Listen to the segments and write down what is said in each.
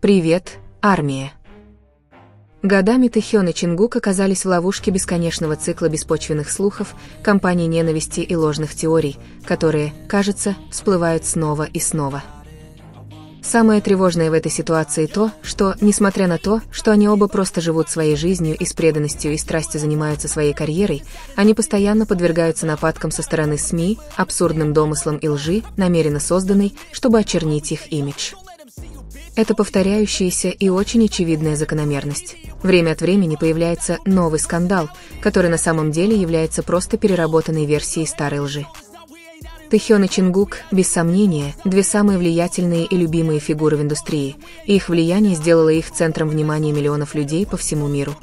Привет, армия. Годами Тэхён и Чингук оказались в ловушке бесконечного цикла беспочвенных слухов, кампаний ненависти и ложных теорий, которые, кажется, всплывают снова и снова. Самое тревожное в этой ситуации то, что, несмотря на то, что они оба просто живут своей жизнью и с преданностью и страстью занимаются своей карьерой, они постоянно подвергаются нападкам со стороны СМИ, абсурдным домыслам и лжи, намеренно созданной, чтобы очернить их имидж. Это повторяющаяся и очень очевидная закономерность. Время от времени появляется новый скандал, который на самом деле является просто переработанной версией старой лжи. Тэхён и Чингук, без сомнения, две самые влиятельные и любимые фигуры в индустрии, и их влияние сделало их центром внимания миллионов людей по всему миру.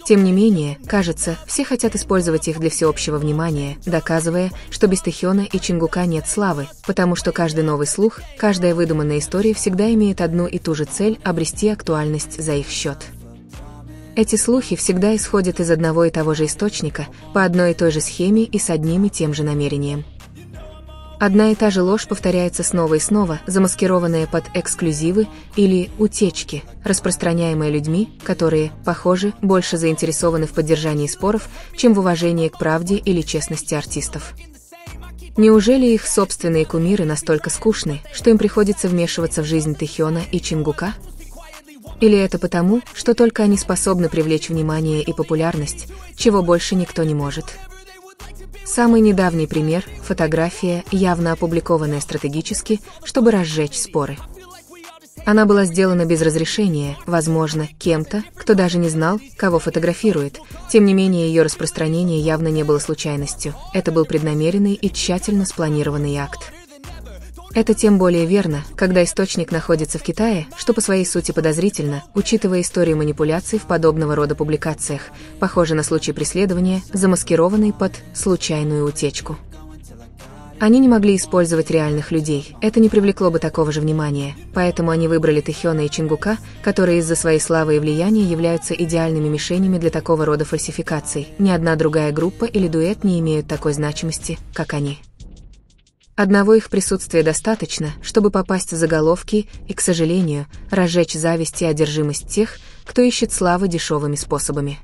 Тем не менее, кажется, все хотят использовать их для всеобщего внимания, доказывая, что без Тэхёна и Чингука нет славы, потому что каждый новый слух, каждая выдуманная история всегда имеет одну и ту же цель – обрести актуальность за их счет. Эти слухи всегда исходят из одного и того же источника, по одной и той же схеме и с одним и тем же намерением. Одна и та же ложь повторяется снова и снова, замаскированная под эксклюзивы или утечки, распространяемые людьми, которые, похоже, больше заинтересованы в поддержании споров, чем в уважении к правде или честности артистов. Неужели их собственные кумиры настолько скучны, что им приходится вмешиваться в жизнь Тэхёна и Чингука? Или это потому, что только они способны привлечь внимание и популярность, чего больше никто не может? Самый недавний пример – фотография, явно опубликованная стратегически, чтобы разжечь споры. Она была сделана без разрешения, возможно, кем-то, кто даже не знал, кого фотографирует. Тем не менее, ее распространение явно не было случайностью. Это был преднамеренный и тщательно спланированный акт. Это тем более верно, когда источник находится в Китае, что по своей сути подозрительно, учитывая историю манипуляций в подобного рода публикациях, похоже на случай преследования, замаскированный под случайную утечку. Они не могли использовать реальных людей, это не привлекло бы такого же внимания, поэтому они выбрали Тэхёна и Чингука, которые из-за своей славы и влияния являются идеальными мишенями для такого рода фальсификаций. Ни одна другая группа или дуэт не имеют такой значимости, как они. Одного их присутствия достаточно, чтобы попасть в заголовки и, к сожалению, разжечь зависть и одержимость тех, кто ищет славы дешевыми способами.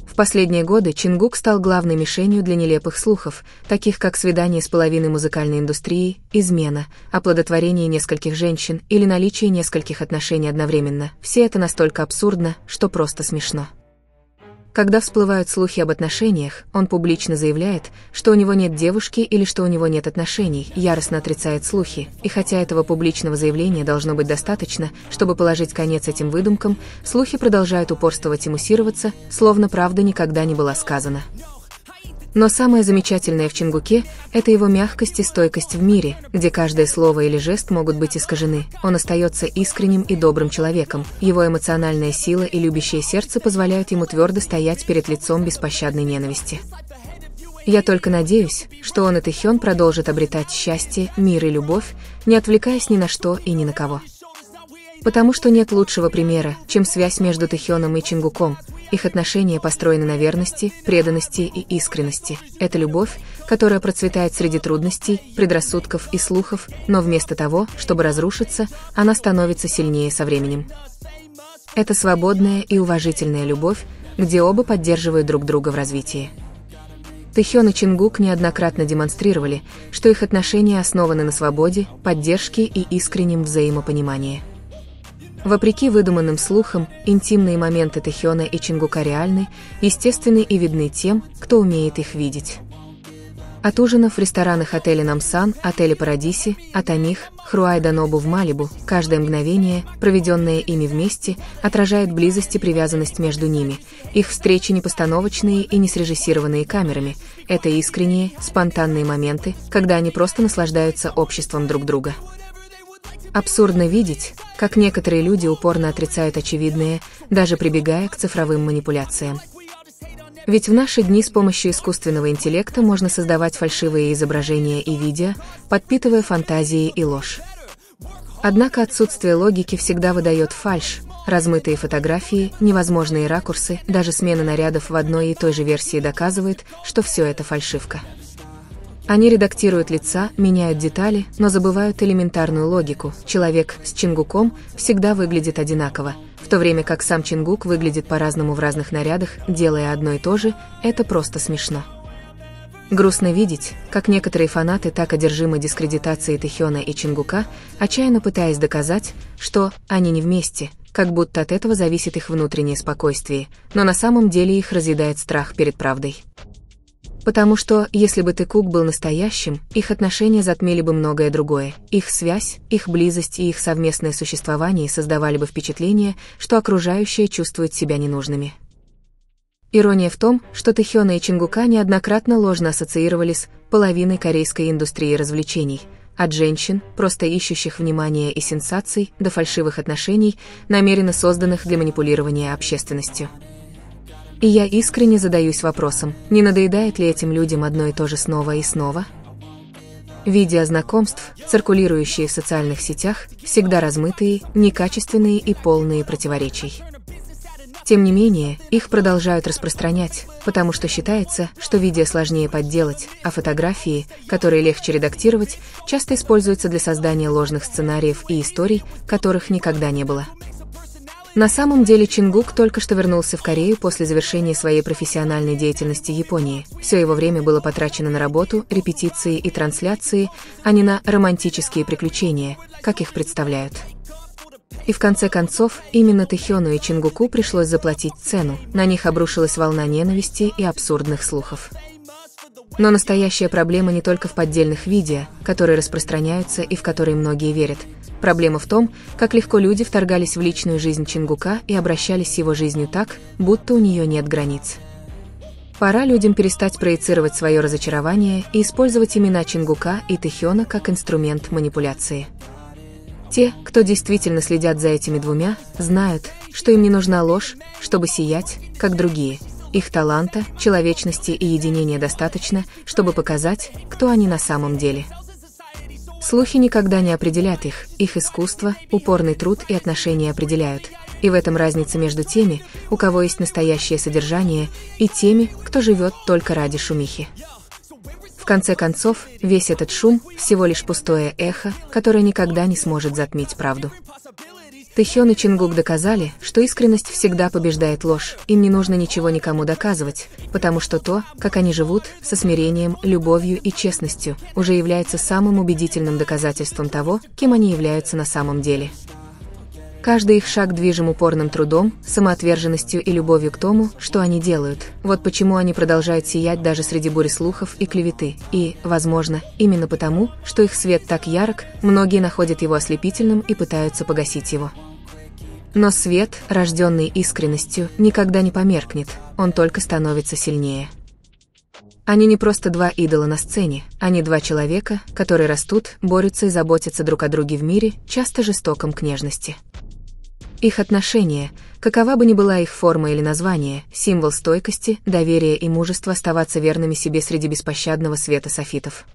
В последние годы Чингук стал главной мишенью для нелепых слухов, таких как свидание с половиной музыкальной индустрии, измена, оплодотворение нескольких женщин или наличие нескольких отношений одновременно. Все это настолько абсурдно, что просто смешно. Когда всплывают слухи об отношениях, он публично заявляет, что у него нет девушки или что у него нет отношений, яростно отрицает слухи, и хотя этого публичного заявления должно быть достаточно, чтобы положить конец этим выдумкам, слухи продолжают упорствовать и муссироваться, словно правда никогда не была сказана. Но самое замечательное в Чингуке – это его мягкость и стойкость в мире, где каждое слово или жест могут быть искажены. Он остается искренним и добрым человеком. Его эмоциональная сила и любящее сердце позволяют ему твердо стоять перед лицом беспощадной ненависти. Я только надеюсь, что он и Тэхён продолжат обретать счастье, мир и любовь, не отвлекаясь ни на что и ни на кого. Потому что нет лучшего примера, чем связь между Тэхёном и Чингуком. Их отношения построены на верности, преданности и искренности. Это любовь, которая процветает среди трудностей, предрассудков и слухов, но вместо того, чтобы разрушиться, она становится сильнее со временем. Это свободная и уважительная любовь, где оба поддерживают друг друга в развитии. Тэхён и Чингук неоднократно демонстрировали, что их отношения основаны на свободе, поддержке и искреннем взаимопонимании. Вопреки выдуманным слухам, интимные моменты Тэхёна и Чингука реальны, естественны и видны тем, кто умеет их видеть. От ужинов в ресторанах отеля Намсан, отеля Парадиси, Атамих, Хруайда Нобу в Малибу, каждое мгновение, проведенное ими вместе, отражает близость и привязанность между ними. Их встречи не постановочные и не срежиссированные камерами. Это искренние, спонтанные моменты, когда они просто наслаждаются обществом друг друга. Абсурдно видеть, как некоторые люди упорно отрицают очевидное, даже прибегая к цифровым манипуляциям. Ведь в наши дни с помощью искусственного интеллекта можно создавать фальшивые изображения и видео, подпитывая фантазии и ложь. Однако отсутствие логики всегда выдает фальшь, размытые фотографии, невозможные ракурсы, даже смена нарядов в одной и той же версии доказывает, что все это фальшивка. Они редактируют лица, меняют детали, но забывают элементарную логику. Человек с Чингуком всегда выглядит одинаково, в то время как сам Чингук выглядит по-разному в разных нарядах, делая одно и то же. Это просто смешно. Грустно видеть, как некоторые фанаты так одержимы дискредитацией Тэхёна и Чингука, отчаянно пытаясь доказать, что они не вместе, как будто от этого зависит их внутреннее спокойствие, но на самом деле их разъедает страх перед правдой. Потому что, если бы Тэкук был настоящим, их отношения затмили бы многое другое. Их связь, их близость и их совместное существование создавали бы впечатление, что окружающие чувствуют себя ненужными. Ирония в том, что Тэхёна и Чингука неоднократно ложно ассоциировались с половиной корейской индустрии развлечений, от женщин, просто ищущих внимания и сенсаций, до фальшивых отношений, намеренно созданных для манипулирования общественностью. И я искренне задаюсь вопросом, не надоедает ли этим людям одно и то же снова и снова? Видео знакомств, циркулирующие в социальных сетях, всегда размытые, некачественные и полные противоречий. Тем не менее, их продолжают распространять, потому что считается, что видео сложнее подделать, а фотографии, которые легче редактировать, часто используются для создания ложных сценариев и историй, которых никогда не было. На самом деле Чингук только что вернулся в Корею после завершения своей профессиональной деятельности в Японии. Все его время было потрачено на работу, репетиции и трансляции, а не на романтические приключения, как их представляют. И в конце концов, именно Тэхёну и Чингуку пришлось заплатить цену, на них обрушилась волна ненависти и абсурдных слухов. Но настоящая проблема не только в поддельных видео, которые распространяются и в которые многие верят. Проблема в том, как легко люди вторгались в личную жизнь Чингука и обращались с его жизнью так, будто у нее нет границ. Пора людям перестать проецировать свое разочарование и использовать имена Чингука и Тэхёна как инструмент манипуляции. Те, кто действительно следят за этими двумя, знают, что им не нужна ложь, чтобы сиять, как другие. Их таланта, человечности и единения достаточно, чтобы показать, кто они на самом деле. Слухи никогда не определят их искусство, упорный труд и отношения определяют. И в этом разница между теми, у кого есть настоящее содержание, и теми, кто живет только ради шумихи. В конце концов, весь этот шум – всего лишь пустое эхо, которое никогда не сможет затмить правду. Тэхён и Чингук доказали, что искренность всегда побеждает ложь, им не нужно ничего никому доказывать, потому что то, как они живут, со смирением, любовью и честностью, уже является самым убедительным доказательством того, кем они являются на самом деле. Каждый их шаг движим упорным трудом, самоотверженностью и любовью к тому, что они делают. Вот почему они продолжают сиять даже среди бури слухов и клеветы. И, возможно, именно потому, что их свет так ярок, многие находят его ослепительным и пытаются погасить его. Но свет, рожденный искренностью, никогда не померкнет, он только становится сильнее. Они не просто два идола на сцене, они два человека, которые растут, борются и заботятся друг о друге в мире, часто жестоком к нежности. Их отношения, какова бы ни была их форма или название, символ стойкости, доверия и мужества оставаться верными себе среди беспощадного света софитов.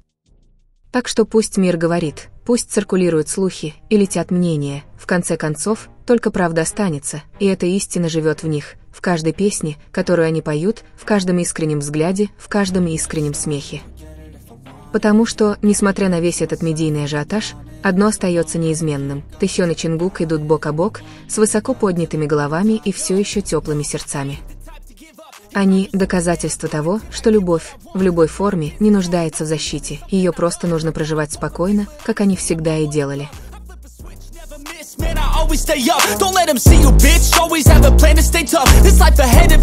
Так что пусть мир говорит, пусть циркулируют слухи и летят мнения, в конце концов, только правда останется, и эта истина живет в них, в каждой песне, которую они поют, в каждом искреннем взгляде, в каждом искреннем смехе. Потому что, несмотря на весь этот медийный ажиотаж, одно остается неизменным – Тэхён и Чингук идут бок о бок, с высоко поднятыми головами и все еще теплыми сердцами. Они – доказательство того, что любовь, в любой форме, не нуждается в защите, ее просто нужно проживать спокойно, как они всегда и делали. Man, I always stay up. Don't let them see you, bitch. Always have a plan to stay tough. This life ahead of